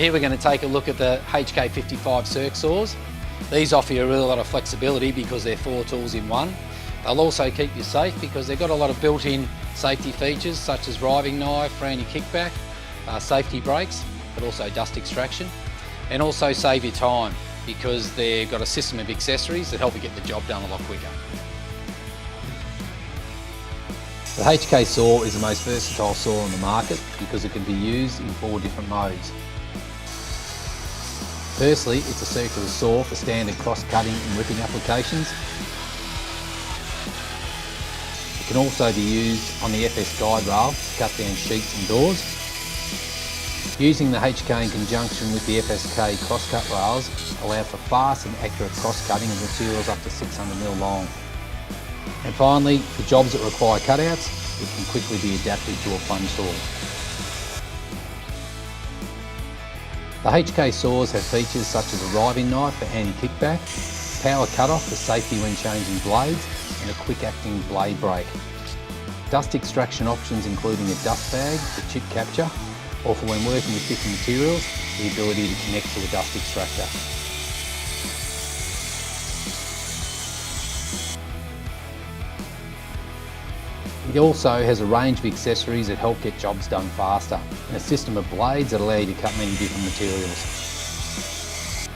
here we're going to take a look at the HK55 circ saws. These offer you a really lot of flexibility because they're 4 tools in one. They'll also keep you safe because they've got a lot of built-in safety features such as riving knife for anti-kickback, safety brakes, but also dust extraction, and also save you time because they've got a system of accessories that help you get the job done a lot quicker. The HK saw is the most versatile saw on the market because it can be used in 4 different modes. Firstly, it's a circular saw for standard cross-cutting and ripping applications. It can also be used on the FS guide rail to cut down sheets and doors. Using the HK in conjunction with the FSK cross-cut rails allow for fast and accurate cross-cutting of materials up to 600mm long. And finally, for jobs that require cutouts, it can quickly be adapted to a plunge saw. The HK saws have features such as a riving knife for anti-kickback, power cut-off for safety when changing blades, and a quick-acting blade brake. Dust extraction options including a dust bag for chip capture, or for when working with different materials, the ability to connect to a dust extractor. It also has a range of accessories that help get jobs done faster, and a system of blades that allow you to cut many different materials.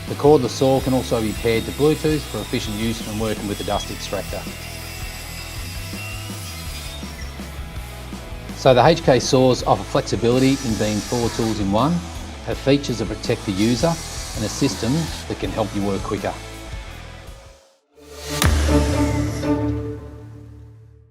The cordless saw can also be paired to Bluetooth for efficient use when working with a dust extractor. So the HK saws offer flexibility in being 4 tools in one, have features that protect the user, and a system that can help you work quicker.